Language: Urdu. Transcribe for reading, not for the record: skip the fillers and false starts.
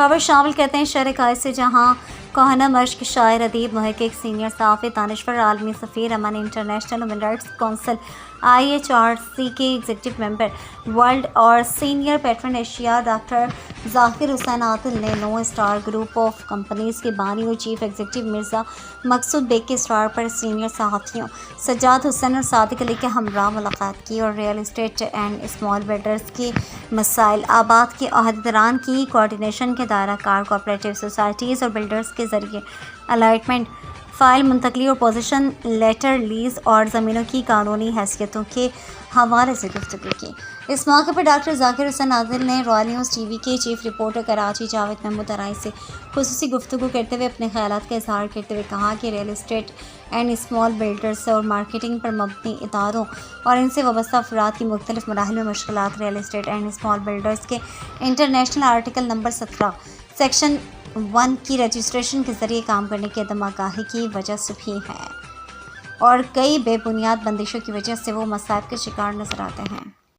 خبر شامل کرتے ہیں شہر قائد سے، جہاں کوہنہ مشق شاعر، ادیب، محقق، سینئر صحافی، دانشور، عالمی سفیر، امن international human rights council IHRC کے ایگزیکٹو ممبر ورلڈ اور سینئر پیٹرن ایشیا ڈاکٹر ذاکر حسین عادل نے 9 اسٹار گروپ آف کمپنیز کے بانی اور چیف ایگزیکٹو مرزا مقصود بیگ کے اصرار پر سینئر صحافیوں سجاد حسین اور صادق علی کے ہمراہ ملاقات کی اور real estate and small builders کے مسائل آباد کے عہدیداران کی کوارڈینیشن کے دائرہ کار کوآپریٹو سوسائٹیز اور بلڈرز کے ذریعے الاٹمنٹ فائل منتقلی اور پوزیشن لیٹر لیز اور زمینوں کی قانونی حیثیتوں کے حوالے سے گفتگو کی۔ اس موقع پر ڈاکٹر ذاکر حسین عادل نے رائل نیوز ٹی وی کے چیف رپورٹر کراچی جاوید محمود ارائیں سے خصوصی گفتگو کرتے ہوئے اپنے خیالات کا اظہار کرتے ہوئے کہا کہ real estate and small builders اور مارکیٹنگ پر مبنی اداروں اور ان سے وابستہ افراد کی مختلف مراحل میں مشکلات real estate and small builders کے انٹرنیشنل آرٹیکل نمبر 17 سیکشن 1 کی رجسٹریشن کے ذریعے کام کرنے کی عدم آگاہی کی وجہ سے بھی ہے اور کئی بے بنیاد بندشوں کی وجہ سے وہ مصائب کے شکار نظر آتے ہیں۔